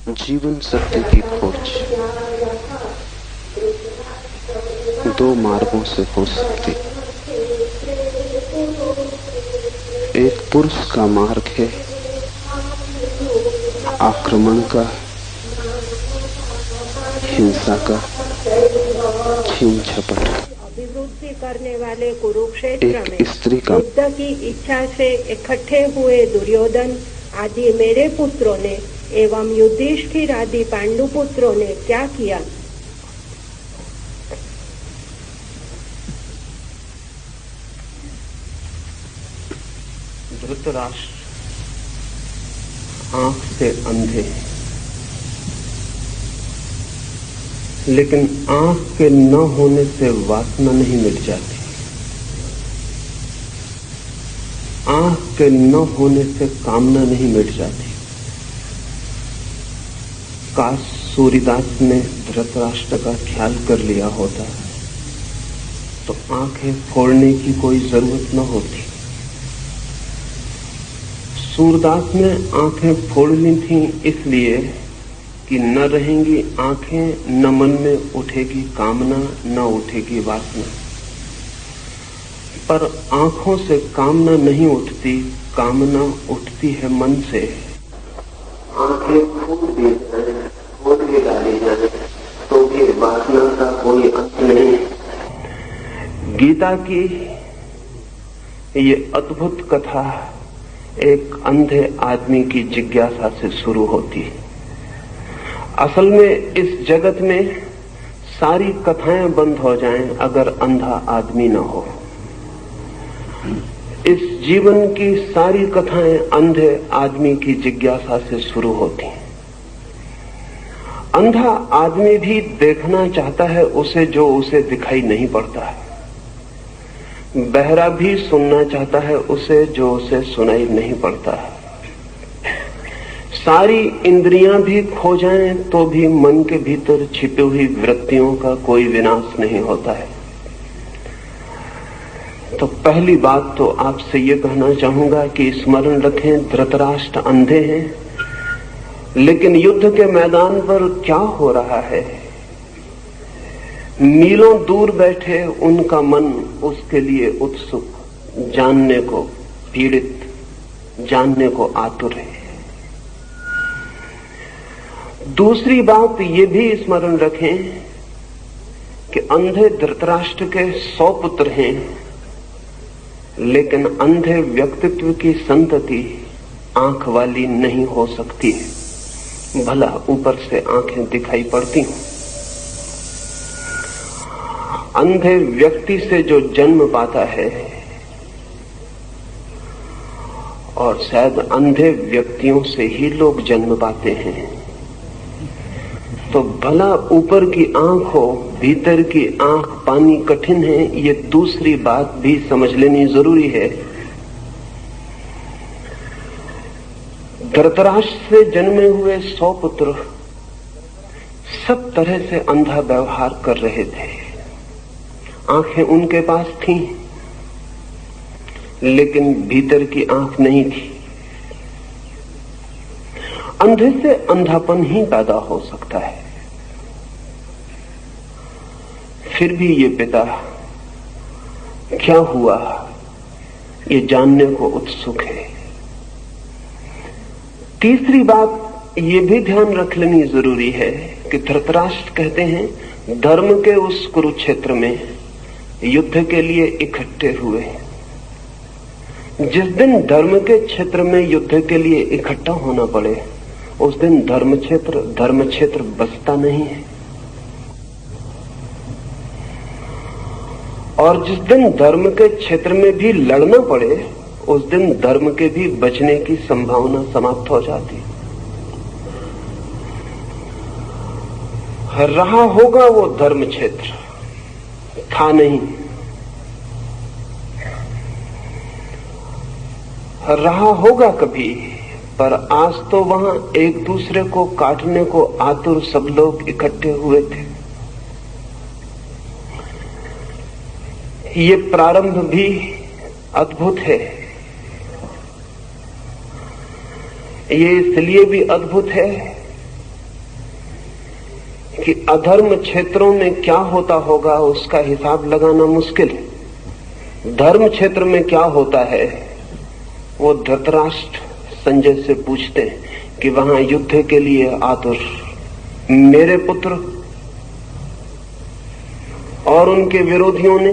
जीवन सत्य की खोज दो मार्गों से हो सकती। एक पुरुष का मार्ग है आक्रमण का, हिंसा का, छीन झपट का। अभिवृद्धि करने वाले कुरुक्षेत्र में एक स्त्री का युद्ध की इच्छा से इकट्ठे हुए दुर्योधन आदि मेरे पुत्रों ने एवं युधिष्ठिर आदि पांडु पुत्रों ने क्या किया? धृतराष्ट्र आंख से अंधे, लेकिन आंख के न होने से वासना नहीं मिट जाती। आंख के न होने से कामना नहीं मिट जाती। काश सूर्यदास ने धृतराष्ट्र का ख्याल कर लिया होता तो आंखें फोड़ने की कोई जरूरत न होती। सूरदास ने आंखें फोड़ ली थी इसलिए कि न रहेंगी आंखें, न मन में उठेगी कामना, न उठेगी वासना। पर आंखों से कामना नहीं उठती, कामना उठती है मन से। आंखें फूट दी जाए, फोड़ के डाली जाए तो भी वासना का कोई अंत नहीं। गीता की ये अद्भुत कथा एक अंधे आदमी की जिज्ञासा से शुरू होती है। असल में इस जगत में सारी कथाएं बंद हो जाएं अगर अंधा आदमी न हो। इस जीवन की सारी कथाएं अंधे आदमी की जिज्ञासा से शुरू होती हैं। अंधा आदमी भी देखना चाहता है उसे जो उसे दिखाई नहीं पड़ता है। बहरा भी सुनना चाहता है उसे जो उसे सुनाई नहीं पड़ता है। सारी इंद्रियां भी खो जाएं तो भी मन के भीतर छिपी हुई वृत्तियों का कोई विनाश नहीं होता है। तो पहली बात तो आपसे ये कहना चाहूंगा कि स्मरण रखें, धृतराष्ट्र अंधे हैं, लेकिन युद्ध के मैदान पर क्या हो रहा है, मीलों दूर बैठे उनका मन उसके लिए उत्सुक, जानने को पीड़ित, जानने को आतुर है। दूसरी बात ये भी स्मरण रखें कि अंधे धृतराष्ट्र के 100 पुत्र हैं, लेकिन अंधे व्यक्तित्व की संतति आंख वाली नहीं हो सकती है, भला ऊपर से आंखें दिखाई पड़ती हूं। अंधे व्यक्ति से जो जन्म पाता है, और शायद अंधे व्यक्तियों से ही लोग जन्म पाते हैं, तो भला ऊपर की आंख हो, भीतर की आंख पानी कठिन है, ये दूसरी बात भी समझ लेनी जरूरी है। धृतराष्ट्र से जन्मे हुए 100 पुत्र सब तरह से अंधा व्यवहार कर रहे थे। आंखें उनके पास थीं, लेकिन भीतर की आंख नहीं थी। अंधे से अंधापन ही पैदा हो सकता है। फिर भी ये पिता क्या हुआ ये जानने को उत्सुक है। तीसरी बात ये भी ध्यान रख लेनी जरूरी है कि धृतराष्ट्र कहते हैं धर्म के उस कुरुक्षेत्र में युद्ध के लिए इकट्ठे हुए। जिस दिन धर्म के क्षेत्र में युद्ध के लिए इकट्ठा होना पड़े उस दिन धर्म क्षेत्र बचता नहीं है। और जिस दिन धर्म के क्षेत्र में भी लड़ना पड़े उस दिन धर्म के भी बचने की संभावना समाप्त हो जाती है। रहा होगा वो धर्म क्षेत्र, था नहीं। रहा होगा कभी, पर आज तो वहां एक दूसरे को काटने को आतुर सब लोग इकट्ठे हुए थे। ये प्रारंभ भी अद्भुत है। ये इसलिए भी अद्भुत है कि अधर्म क्षेत्रों में क्या होता होगा उसका हिसाब लगाना मुश्किल है। धर्म क्षेत्र में क्या होता है वो धृतराष्ट्र संजय से पूछते हैं कि वहां युद्ध के लिए आतुर मेरे पुत्र और उनके विरोधियों ने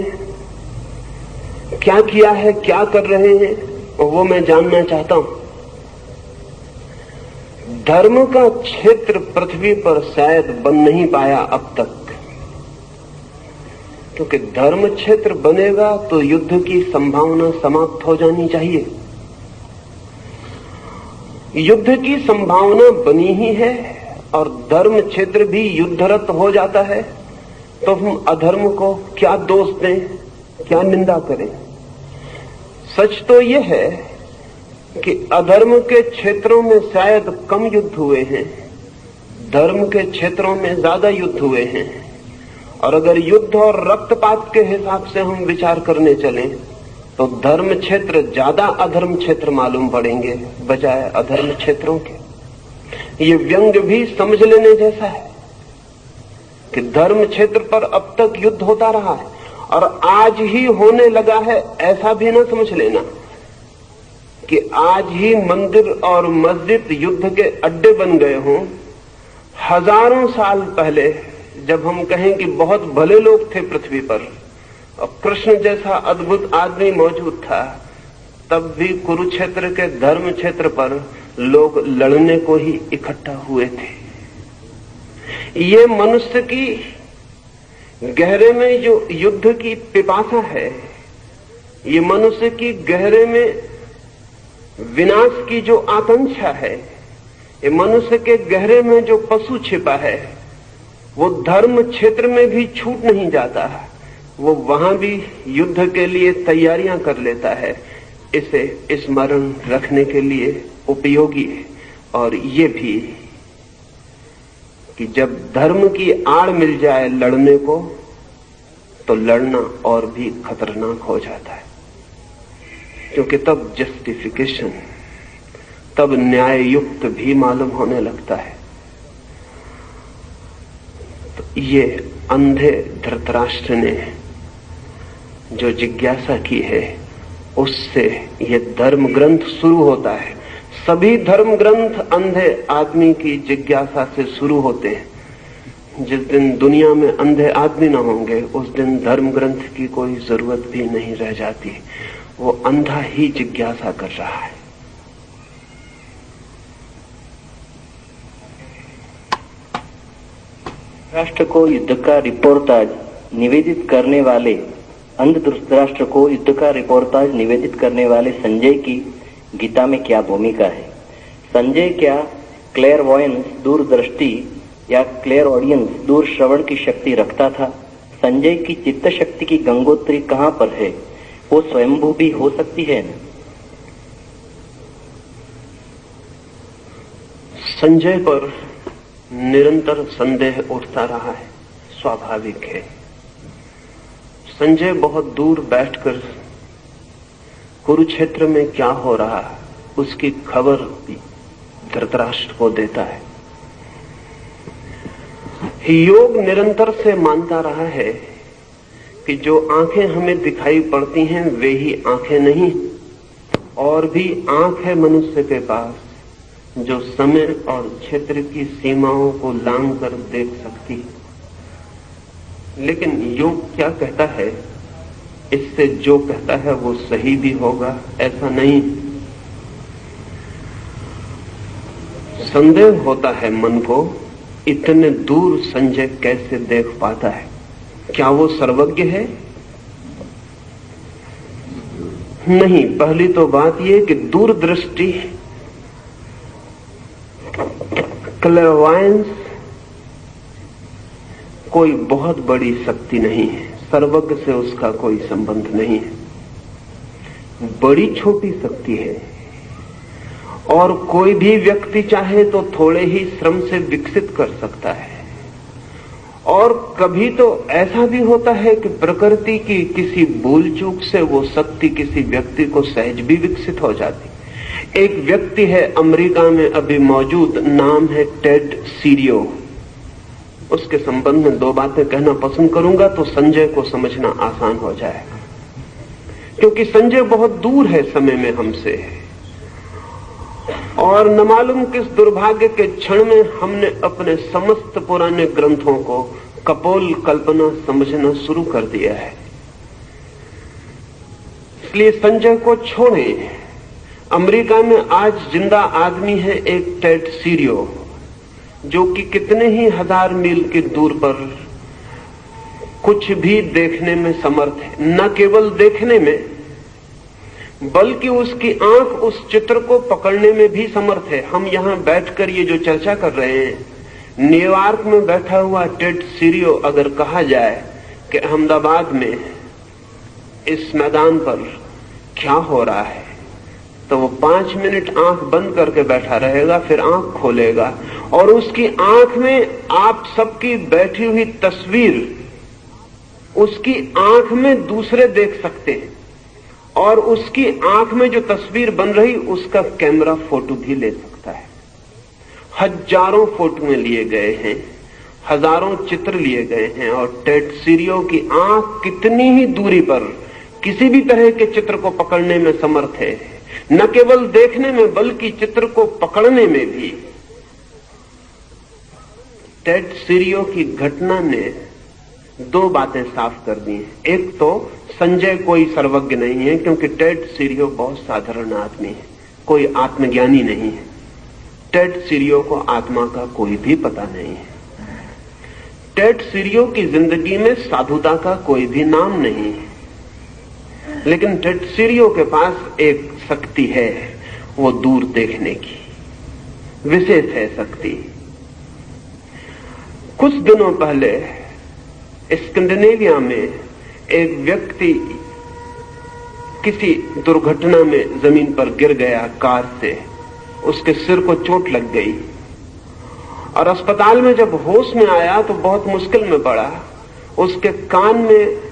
क्या किया है, क्या कर रहे हैं, वो मैं जानना चाहता हूं। धर्म का क्षेत्र पृथ्वी पर शायद बन नहीं पाया अब तक, क्योंकि धर्म क्षेत्र बनेगा तो युद्ध की संभावना समाप्त हो जानी चाहिए। युद्ध की संभावना बनी ही है और धर्म क्षेत्र भी युद्धरत हो जाता है, तो हम अधर्म को क्या दोष दें, क्या निंदा करें। सच तो यह है कि अधर्म के क्षेत्रों में शायद कम युद्ध हुए हैं, धर्म के क्षेत्रों में ज्यादा युद्ध हुए हैं। और अगर युद्ध और रक्तपात के हिसाब से हम विचार करने चलें तो धर्म क्षेत्र ज्यादा अधर्म क्षेत्र मालूम पड़ेंगे बजाय अधर्म क्षेत्रों के। ये व्यंग भी समझ लेने जैसा है कि धर्म क्षेत्र पर अब तक युद्ध होता रहा है और आज ही होने लगा है, ऐसा भी ना समझ लेना कि आज ही मंदिर और मस्जिद युद्ध के अड्डे बन गए हों। हजारों साल पहले जब हम कहें कि बहुत भले लोग थे पृथ्वी पर और कृष्ण जैसा अद्भुत आदमी मौजूद था, तब भी कुरुक्षेत्र के धर्म क्षेत्र पर लोग लड़ने को ही इकट्ठा हुए थे। ये मनुष्य की गहरे में जो युद्ध की पिपासा है, ये मनुष्य की गहरे में विनाश की जो आकांक्षा है, ये मनुष्य के गहरे में जो पशु छिपा है, वो धर्म क्षेत्र में भी छूट नहीं जाता, वो वहां भी युद्ध के लिए तैयारियां कर लेता है। इसे स्मरण रखने के लिए उपयोगी है। और ये भी कि जब धर्म की आड़ मिल जाए लड़ने को, तो लड़ना और भी खतरनाक हो जाता है, क्योंकि तब जस्टिफिकेशन, तब न्याय युक्त भी मालूम होने लगता है। तो ये अंधे धृतराष्ट्र ने जो जिज्ञासा की है, उससे ये धर्म ग्रंथ शुरू होता है। सभी धर्म ग्रंथ अंधे आदमी की जिज्ञासा से शुरू होते हैं। जिस दिन दुनिया में अंधे आदमी न होंगे, उस दिन धर्म ग्रंथ की कोई जरूरत भी नहीं रह जाती। वो अंधा ही जिज्ञासा कर रहा है। राष्ट्र को युद्ध का रिपोर्टाज निवेदित करने वाले अंध धृतराष्ट्र को युद्ध का रिपोर्टाज निवेदित करने वाले संजय की गीता में क्या भूमिका है? संजय क्या क्लेयरवॉयंस, दूरदृष्टि या क्लेयर ऑडियंस, दूर श्रवण की शक्ति रखता था? संजय की चित्त शक्ति की गंगोत्री कहां पर है? वो स्वयंभू भी हो सकती है ना? संजय पर निरंतर संदेह उठता रहा है, स्वाभाविक है। संजय बहुत दूर बैठकर कुरुक्षेत्र में क्या हो रहा है उसकी खबर धृतराष्ट्र को देता है। योग निरंतर से मानता रहा है कि जो आंखें हमें दिखाई पड़ती हैं वे ही आंखें नहीं, और भी आंख है मनुष्य के पास जो समय और क्षेत्र की सीमाओं को लांघ कर देख सकती है। लेकिन योग क्या कहता है, इससे जो कहता है वो सही भी होगा ऐसा नहीं। संदेह होता है मन को, इतने दूर संजय कैसे देख पाता है? क्या वो सर्वज्ञ है? नहीं। पहली तो बात यह कि दूरदृष्टि, क्लेयरवॉयंस कोई बहुत बड़ी शक्ति नहीं है, सर्वज्ञ से उसका कोई संबंध नहीं है। बड़ी छोटी शक्ति है और कोई भी व्यक्ति चाहे तो थोड़े ही श्रम से विकसित कर सकता है। और कभी तो ऐसा भी होता है कि प्रकृति की किसी भूल चूक से वो शक्ति किसी व्यक्ति को सहज भी विकसित हो जाती। एक व्यक्ति है अमेरिका में अभी मौजूद, नाम है टेड सीरियो। उसके संबंध में 2 बातें कहना पसंद करूंगा तो संजय को समझना आसान हो जाएगा, क्योंकि संजय बहुत दूर है समय में हमसे, और न मालूम किस दुर्भाग्य के क्षण में हमने अपने समस्त पुराने ग्रंथों को कपोल कल्पना समझना शुरू कर दिया है। इसलिए संजय को छोड़ें। अमेरिका में आज जिंदा आदमी है एक टेड सीरियो, जो कि कितने ही हजार मील की दूर पर कुछ भी देखने में समर्थ है। न केवल देखने में, बल्कि उसकी आंख उस चित्र को पकड़ने में भी समर्थ है। हम यहां बैठकर ये जो चर्चा कर रहे हैं, न्यूयॉर्क में बैठा हुआ टेड सीरियो अगर कहा जाए कि अहमदाबाद में इस मैदान पर क्या हो रहा है, तो वो 5 मिनट आंख बंद करके बैठा रहेगा, फिर आंख खोलेगा और उसकी आंख में आप सबकी बैठी हुई तस्वीर, उसकी आंख में दूसरे देख सकते हैं, और उसकी आंख में जो तस्वीर बन रही उसका कैमरा फोटो भी ले सकता है। हजारों फोटो लिए गए हैं, हजारों चित्र लिए गए हैं, और टेड सीरियो की आंख कितनी ही दूरी पर किसी भी तरह के चित्र को पकड़ने में समर्थ है। न केवल देखने में बल्कि चित्र को पकड़ने में भी। टेड सीरियो की घटना ने 2 बातें साफ कर दी हैं। एक तो संजय कोई सर्वज्ञ नहीं है, क्योंकि टेड सीरियो बहुत साधारण आदमी है, कोई आत्मज्ञानी नहीं है। टेड सीरियो को आत्मा का कोई भी पता नहीं है। टेड सीरियो की जिंदगी में साधुता का कोई भी नाम नहीं है, लेकिन टेड सीरियो के पास एक शक्ति है, वो दूर देखने की विशेष है शक्ति। कुछ दिनों पहले स्कैंडिनेविया में एक व्यक्ति किसी दुर्घटना में जमीन पर गिर गया कार से, उसके सिर को चोट लग गई और अस्पताल में जब होश में आया तो बहुत मुश्किल में पड़ा। उसके कान में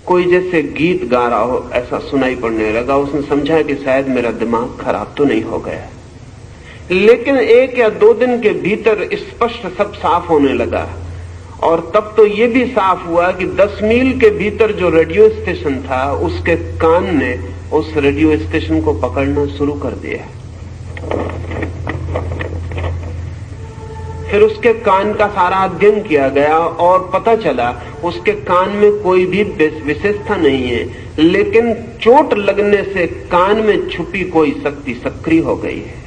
कोई जैसे गीत गा रहा हो ऐसा सुनाई पड़ने लगा। उसने समझा कि शायद मेरा दिमाग खराब तो नहीं हो गया, लेकिन 1 या 2 दिन के भीतर स्पष्ट सब साफ होने लगा। और तब तो ये भी साफ हुआ कि 10 मील के भीतर जो रेडियो स्टेशन था, उसके कान ने उस रेडियो स्टेशन को पकड़ना शुरू कर दिया। फिर उसके कान का सारा अध्ययन किया गया और पता चला उसके कान में कोई भी विशेषता नहीं है, लेकिन चोट लगने से कान में छुपी कोई शक्ति सक्रिय हो गई है।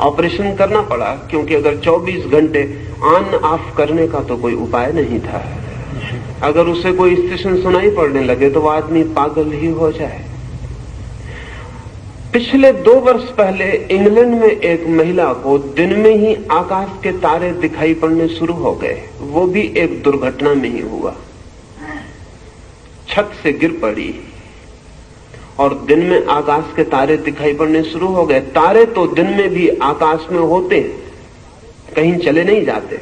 ऑपरेशन करना पड़ा, क्योंकि अगर 24 घंटे ऑन ऑफ करने का तो कोई उपाय नहीं था। अगर उसे कोई स्टेशन सुनाई पड़ने लगे तो वो आदमी पागल ही हो जाए। पिछले 2 वर्ष पहले इंग्लैंड में एक महिला को दिन में ही आकाश के तारे दिखाई पड़ने शुरू हो गए। वो भी एक दुर्घटना में ही हुआ। छत से गिर पड़ी और दिन में आकाश के तारे दिखाई पड़ने शुरू हो गए। तारे तो दिन में भी आकाश में होते, कहीं चले नहीं जाते,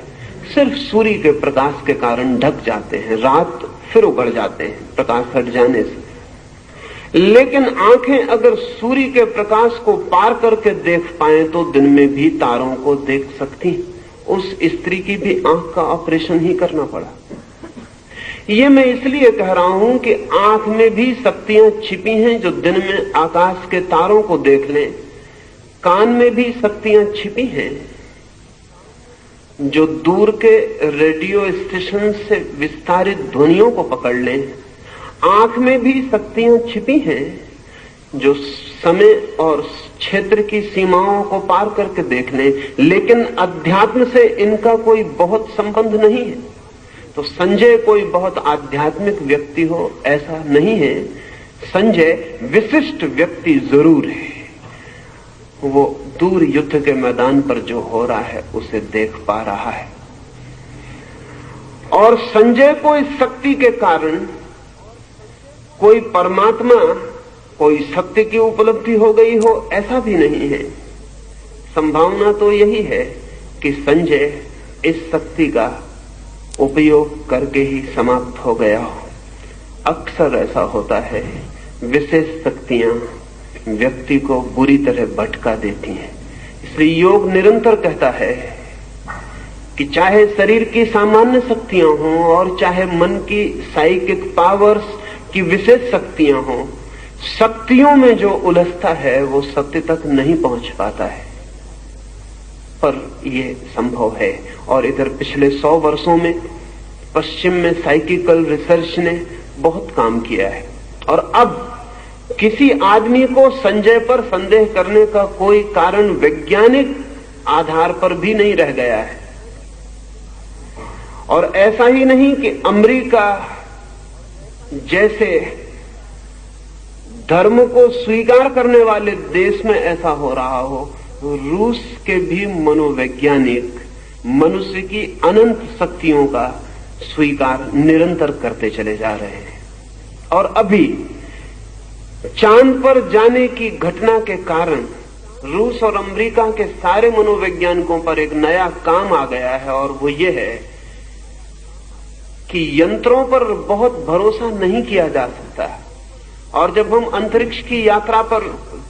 सिर्फ सूर्य के प्रकाश के कारण ढक जाते हैं, रात फिर उगड़ जाते हैं प्रकाश हट जाने से। लेकिन आंखें अगर सूर्य के प्रकाश को पार करके देख पाए तो दिन में भी तारों को देख सकती। उस स्त्री की भी आंख का ऑपरेशन ही करना पड़ा। ये मैं इसलिए कह रहा हूं कि आंख में भी शक्तियां छिपी हैं जो दिन में आकाश के तारों को देख लें। कान में भी शक्तियां छिपी हैं जो दूर के रेडियो स्टेशन से विस्तारित ध्वनियों को पकड़ लें। आंख में भी शक्तियां छिपी हैं जो समय और क्षेत्र की सीमाओं को पार करके देख लें, लेकिन अध्यात्म से इनका कोई बहुत संबंध नहीं है। तो संजय कोई बहुत आध्यात्मिक व्यक्ति हो ऐसा नहीं है। संजय विशिष्ट व्यक्ति जरूर है। वो दूर युद्ध के मैदान पर जो हो रहा है उसे देख पा रहा है, और संजय को इस शक्ति के कारण कोई परमात्मा, कोई शक्ति की उपलब्धि हो गई हो ऐसा भी नहीं है। संभावना तो यही है कि संजय इस शक्ति का उपयोग करके ही समाप्त हो गया हो। अक्सर ऐसा होता है, विशेष शक्तियां व्यक्ति को बुरी तरह भटका देती हैं। इसलिए योग निरंतर कहता है कि चाहे शरीर की सामान्य शक्तियां हों और चाहे मन की साइकिक पावर्स की विशेष शक्तियां हों, शक्तियों में जो उलझता है वो सत्य तक नहीं पहुंच पाता है। पर यह संभव है। और इधर पिछले 100 वर्षों में पश्चिम में साइकिकल रिसर्च ने बहुत काम किया है। और अब किसी आदमी को संजय पर संदेह करने का कोई कारण वैज्ञानिक आधार पर भी नहीं रह गया है। और ऐसा ही नहीं कि अमेरिका जैसे धर्म को स्वीकार करने वाले देश में ऐसा हो रहा हो, रूस के भी मनोवैज्ञानिक मनुष्य की अनंत शक्तियों का स्वीकार निरंतर करते चले जा रहे हैं। और अभी चांद पर जाने की घटना के कारण रूस और अमेरिका के सारे मनोवैज्ञानिकों पर एक नया काम आ गया है, और वो ये है कि यंत्रों पर बहुत भरोसा नहीं किया जा सकता। और जब हम अंतरिक्ष की यात्रा पर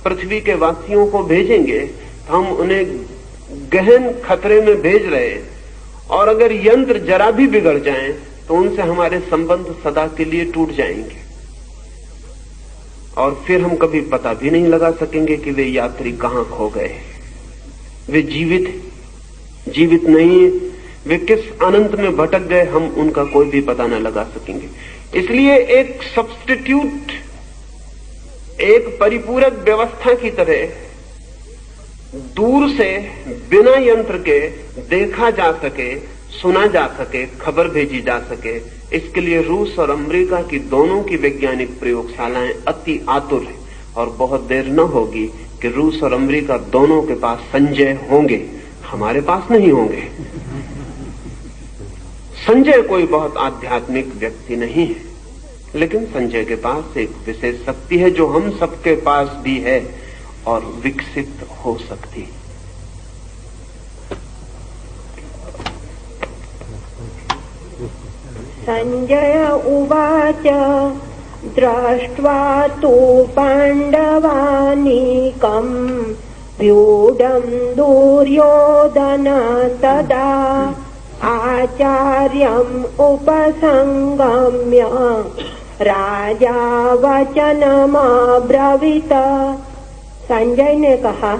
पृथ्वी के वासियों को भेजेंगे तो हम उन्हें गहन खतरे में भेज रहे हैं, और अगर यंत्र जरा भी बिगड़ जाएं तो उनसे हमारे संबंध सदा के लिए टूट जाएंगे, और फिर हम कभी पता भी नहीं लगा सकेंगे कि वे यात्री कहां खो गए। वे जीवित नहीं है, वे किस अनंत में भटक गए, हम उनका कोई भी पता न लगा सकेंगे। इसलिए एक सब्स्टिट्यूट, एक परिपूरक व्यवस्था की तरह दूर से बिना यंत्र के देखा जा सके, सुना जा सके, खबर भेजी जा सके, इसके लिए रूस और अमेरिका की दोनों की वैज्ञानिक प्रयोगशालाएं अति आतुर हैं। और बहुत देर न होगी कि रूस और अमेरिका दोनों के पास संजय होंगे, हमारे पास नहीं होंगे। संजय कोई बहुत आध्यात्मिक व्यक्ति नहीं है, लेकिन संजय के पास एक विशेष शक्ति है जो हम सबके पास भी है और विकसित हो सकती है। संजय उवाच दृष्ट्वा तु पाण्डवानीकम् व्यूढम् दुर्योधन तदा आचार्यम् उपसंगम्य राजा वचनमब्रवीत। संजय ने कहा,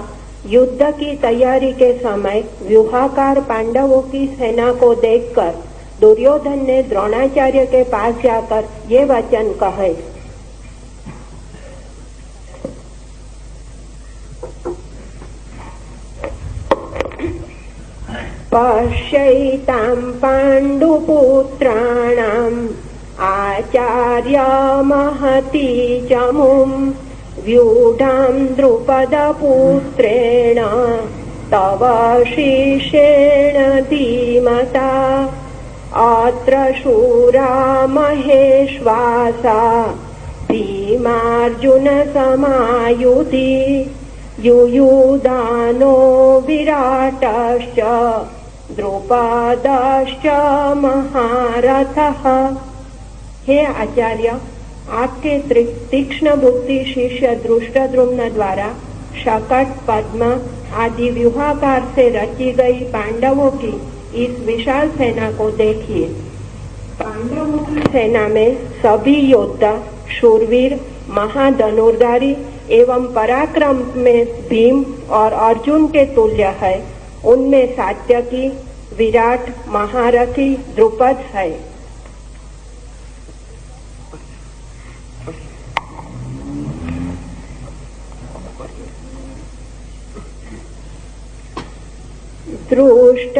युद्ध की तैयारी के समय व्यूहाकार पांडवों की सेना को देखकर दुर्योधन ने द्रोणाचार्य के पास जाकर ये वचन कहे, पश्यैतां पाण्डुपुत्राणाम् आचार्य महती चमुम् व्यूढां द्रुपदपुत्रेण तव शिष्येण धीमता अत्र शूरा महेश्वासा भीमार्जुन समायुधि युयुधानो विराटश्च द्रुपदश्च महारथः। हे आचार्य, आपके तीक्ष्ण बुद्धि शिष्य धृष्टद्युम्न द्वारा शकट, पद्म आदि व्यूहाकार से रची गई पांडवों की इस विशाल सेना को देखिए। पांडवों की सेना में सभी योद्धा शूरवीर, महाधनुर्धारी एवं पराक्रम में भीम और अर्जुन के तुल्य है। उनमें सात्यकी, विराट, महारथी द्रुपद है।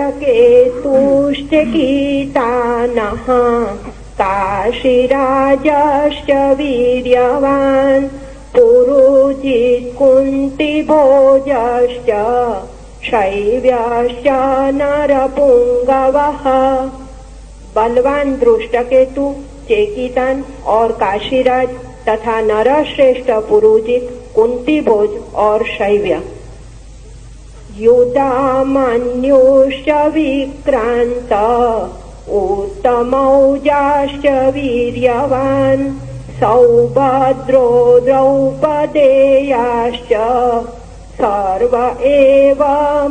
दृष्टकेतुश्च कीतानः काशीराजश्च वीर्यवान् पुरुजित् कुन्तिभोजश्च शैव्यश्च नरपुंगवः। बलवान दृष्टकेतु, चेकितान और काशीराज तथा नरश्रेष्ठ पुरुजित, कुंतीभोज और शैव्य। युधामन्युश्च विक्रांत उत्तमौजाश्च वीर्यवान् सौभद्रो द्रौपदेयाश्च सर्व एव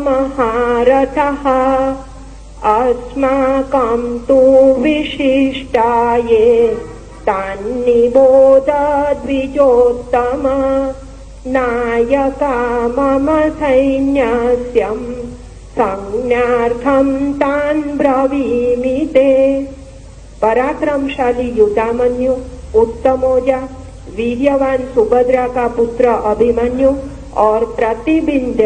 महारथः। अस्माकं तु विशिष्टाये तान्निबोध द्विजोत्तम नायका मम सैन्यस्यं संज्ञार्थं तान् ब्रवीमि ते। पराक्रमशाली युधामन्यु, उत्तमोजा, वीर्यवान सुभद्रा का पुत्र अभिमन्यु और प्रतिबिंब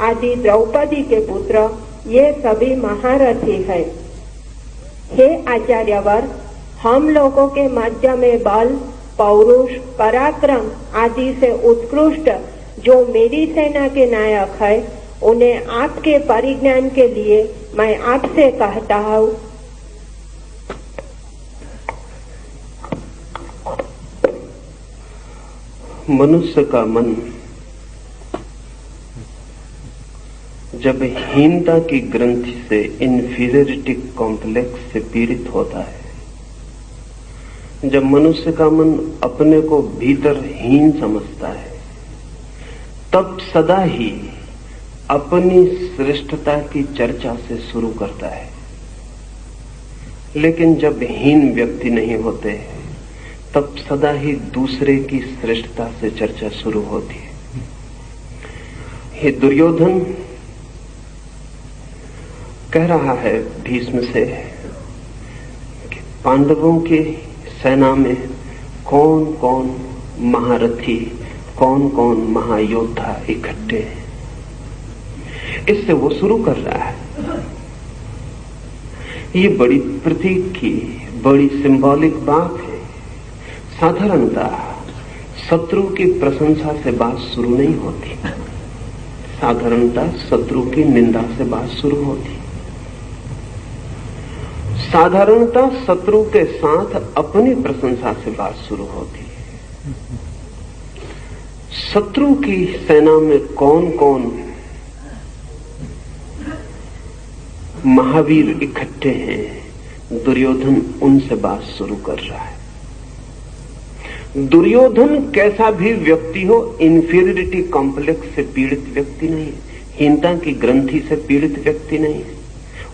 आदि द्रौपदी के पुत्र, ये सभी महारथी है। हे आचार्यवर, हम लोगों के मध्य में बल, पौरुष, पराक्रम आदि से उत्कृष्ट जो मेरी सेना के नायक है, उन्हें आपके परिज्ञान के लिए मैं आपसे कहता हूँ। मनुष्य का मन जब हीनता की ग्रंथि से, इन्फीरियरिटी कॉम्प्लेक्स से पीड़ित होता है, जब मनुष्य का मन अपने को भीतर हीन समझता है, तब सदा ही अपनी श्रेष्ठता की चर्चा से शुरू करता है। लेकिन जब हीन व्यक्ति नहीं होते, तब सदा ही दूसरे की श्रेष्ठता से चर्चा शुरू होती है। हे दुर्योधन कह रहा है भीष्म से कि पांडवों की सेना में कौन कौन महारथी, कौन कौन महायोद्धा इकट्ठे हैं। इससे वो शुरू कर रहा है। ये बड़ी प्रतीक की, बड़ी सिंबॉलिक बात है। साधारणतः शत्रु की प्रशंसा से बात शुरू नहीं होती, साधारणतः शत्रु की निंदा से बात शुरू होती। साधारणतः शत्रु के साथ अपनी प्रशंसा से बात शुरू होती है। शत्रु की सेना में कौन कौन महावीर इकट्ठे हैं, दुर्योधन उनसे बात शुरू कर रहा है। दुर्योधन कैसा भी व्यक्ति हो, इंफीरियरिटी कॉम्प्लेक्स से पीड़ित व्यक्ति नहीं है, हीनता की ग्रंथि से पीड़ित व्यक्ति नहीं है।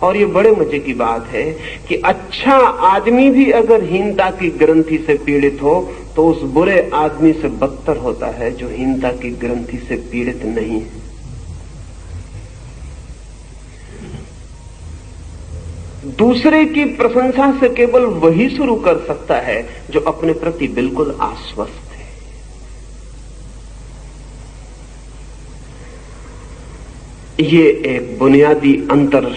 और ये बड़े मजे की बात है कि अच्छा आदमी भी अगर हीनता की ग्रंथि से पीड़ित हो, तो उस बुरे आदमी से बदतर होता है जो हीनता की ग्रंथि से पीड़ित नहीं है। दूसरे की प्रशंसा से केवल वही शुरू कर सकता है जो अपने प्रति बिल्कुल आश्वस्त है। ये एक बुनियादी अंतर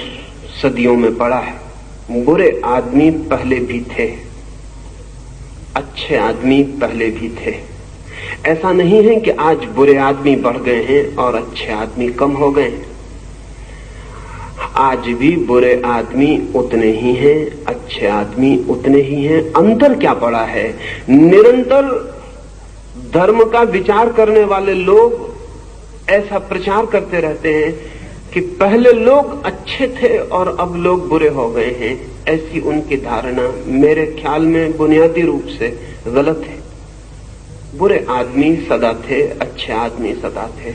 सदियों में पड़ा है। बुरे आदमी पहले भी थे, अच्छे आदमी पहले भी थे। ऐसा नहीं है कि आज बुरे आदमी बढ़ गए हैं और अच्छे आदमी कम हो गए हैं। आज भी बुरे आदमी उतने ही हैं, अच्छे आदमी उतने ही हैं। अंतर क्या पड़ा है? निरंतर धर्म का विचार करने वाले लोग ऐसा प्रचार करते रहते हैं कि पहले लोग अच्छे थे और अब लोग बुरे हो गए हैं। ऐसी उनकी धारणा मेरे ख्याल में बुनियादी रूप से गलत है। बुरे आदमी सदा थे, अच्छे आदमी सदा थे।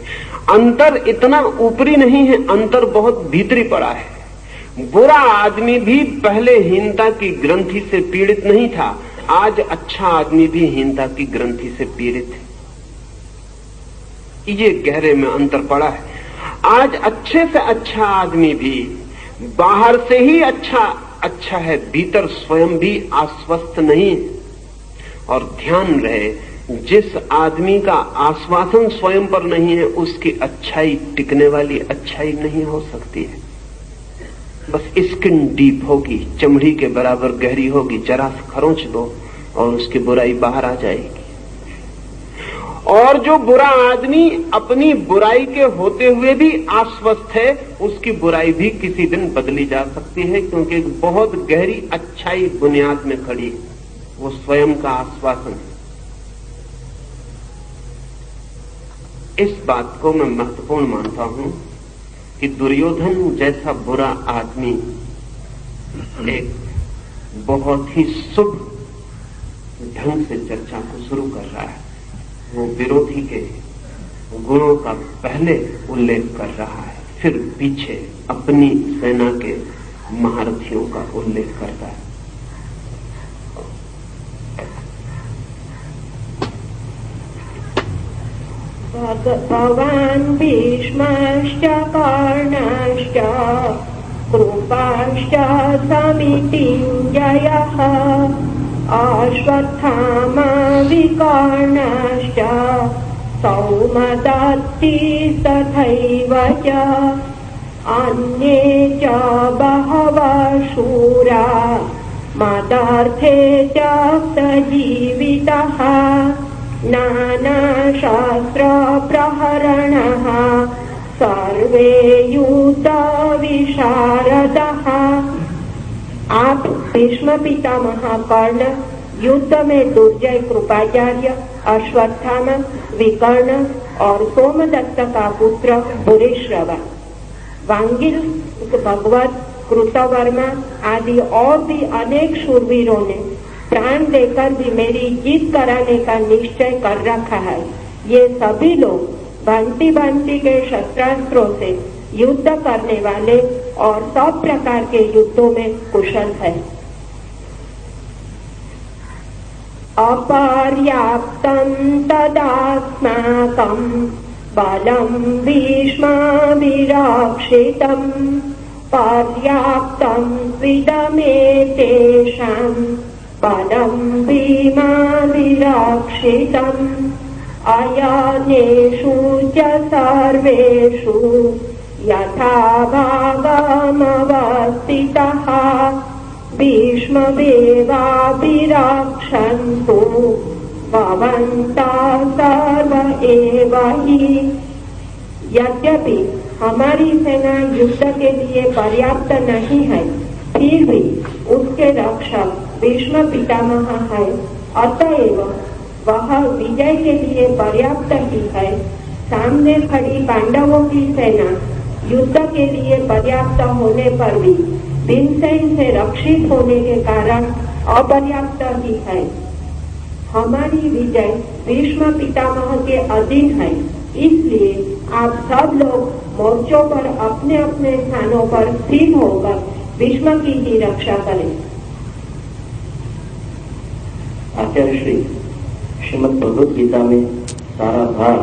अंतर इतना ऊपरी नहीं है, अंतर बहुत भीतरी पड़ा है। बुरा आदमी भी पहले हीनता की ग्रंथि से पीड़ित नहीं था, आज अच्छा आदमी भी हीनता की ग्रंथि से पीड़ित है। ये गहरे में अंतर पड़ा है। आज अच्छे से अच्छा आदमी भी बाहर से ही अच्छा है, भीतर स्वयं भी आश्वस्त नहीं। और ध्यान रहे, जिस आदमी का आश्वासन स्वयं पर नहीं है, उसकी अच्छाई टिकने वाली अच्छाई नहीं हो सकती है। बस स्किन डीप होगी, चमड़ी के बराबर गहरी होगी, जरा सा खरोंच दो और उसकी बुराई बाहर आ जाएगी। और जो बुरा आदमी अपनी बुराई के होते हुए भी आश्वस्त है, उसकी बुराई भी किसी दिन बदली जा सकती है, क्योंकि एक बहुत गहरी अच्छाई बुनियाद में खड़ी है, वो स्वयं का आश्वासन है। इस बात को मैं महत्वपूर्ण मानता हूं कि दुर्योधन जैसा बुरा आदमी एक बहुत ही शुभ ढंग से चर्चा को शुरू कर रहा है। वो विरोधी के गुणों का पहले उल्लेख कर रहा है, फिर पीछे अपनी सेना के महारथियों का उल्लेख करता है। भगवान् भीष्मश्च कर्णश्च कृपाश्च समितिञ्जयः अश्वत्थामा विकर्णश्च सौमदत्ति तथैव च अन्ये च बहवः शूरा मदर्थे त्यक्तजीवितः नानाशास्त्रप्रहरणः सर्वे युद्धविशारदः। आप भीष्म पितामह कर्ण, युद्ध में दुर्जय कृपाचार्य, अश्वत्थामा, विकर्ण और सोमदत्त का पुत्र भूरिश्रवा, वांगिल, भगवत, कृतवर्मा आदि और भी अनेक शूरवीरों ने प्राण देकर भी मेरी जीत कराने का निश्चय कर रखा है। ये सभी लोग भांति भांति के शस्त्रास्त्रों से युद्ध करने वाले और सब प्रकार के युद्धों में कुशल है। अपर्याप्तं तदास्माकं बलं भीष्माभिरक्षितं पर्याप्तं त्विदमेतेषां बलं भीमाभिरक्षितम् अयनेषु च सर्वेषु यथा भागमवस्थितः भीष्ममेवाभिरक्षन्तु भवन्तः सर्व एव हि। यद्यपि हमारी सेना युद्ध के लिए पर्याप्त नहीं है, फिर भी उसके रक्षक भीष्म पितामह है, अतएव वह विजय के लिए पर्याप्त ही है। सामने खड़ी पांडवों की सेना युद्ध के लिए पर्याप्त होने पर भी भीमसेन से रक्षित होने के कारण अपर्याप्त ही है। हमारी विजय भीष्म पितामह के अधीन है, इसलिए आप सब लोग मोर्चों पर अपने अपने स्थानों पर स्थिर होकर भीष्म की ही रक्षा करें। आचार्य श्री श्रीमद् भगवद गीता में सारा भार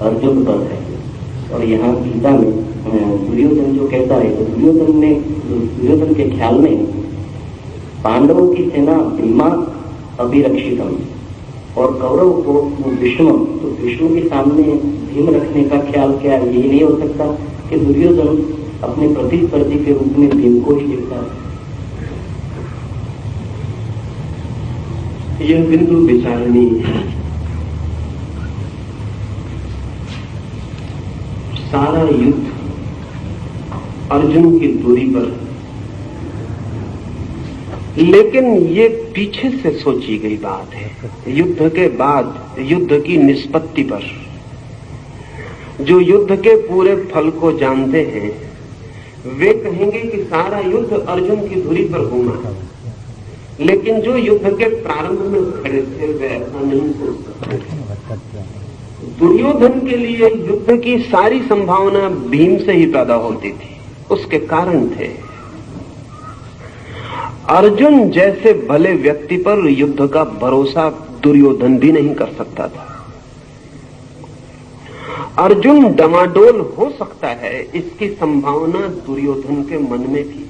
अर्जुन पर है, और यहाँ गीता में दुर्योधन जो कहता है, तो दुर्योधन के ख्याल में पांडवों की सेना भीमा अभिरक्षितम और कौरव को विष्णु, तो विष्णु के सामने भीम रखने का ख्याल क्या है? यही नहीं हो सकता कि दुर्योधन अपने प्रतिस्पर्धी के रूप में भीम को ही देखता है? यह बिंदु विचारणीय है। सारा युद्ध अर्जुन की दूरी पर, लेकिन ये पीछे से सोची गई बात है। युद्ध के बाद युद्ध की निष्पत्ति पर, जो युद्ध के पूरे फल को जानते हैं वे कहेंगे कि सारा युद्ध अर्जुन की दूरी पर घूमा, लेकिन जो युद्ध के प्रारंभ में खड़े थे वे ऐसा नहीं सोच सकते। दुर्योधन के लिए युद्ध की सारी संभावना भीम से ही पैदा होती थी, उसके कारण थे। अर्जुन जैसे भले व्यक्ति पर युद्ध का भरोसा दुर्योधन भी नहीं कर सकता था। अर्जुन डमाडोल हो सकता है, इसकी संभावना दुर्योधन के मन में थी।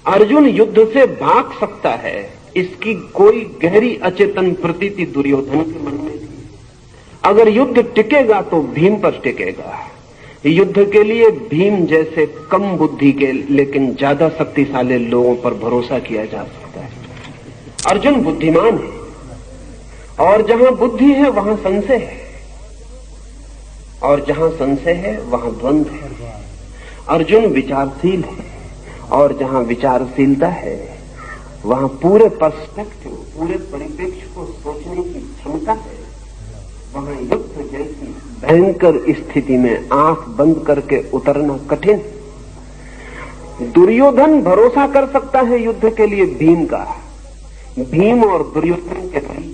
अर्जुन युद्ध से भाग सकता है, इसकी कोई गहरी अचेतन प्रतीति दुर्योधन के मन में थी। अगर युद्ध टिकेगा तो भीम पर टिकेगा। युद्ध के लिए भीम जैसे कम बुद्धि के लेकिन ज्यादा शक्तिशाली लोगों पर भरोसा किया जा सकता है। अर्जुन बुद्धिमान है, और जहां बुद्धि है वहां संशय है, और जहां संशय है वहां द्वंद्व है। अर्जुन विचारशील है, और जहां विचारशीलता है वहां पूरे पर्सपेक्टिव, पूरे परिप्रेक्ष्य को सोचने की क्षमता है। वहां युद्ध जैसी भयंकर स्थिति में आंख बंद करके उतरना कठिन। दुर्योधन भरोसा कर सकता है युद्ध के लिए भीम का। भीम और दुर्योधन के बीच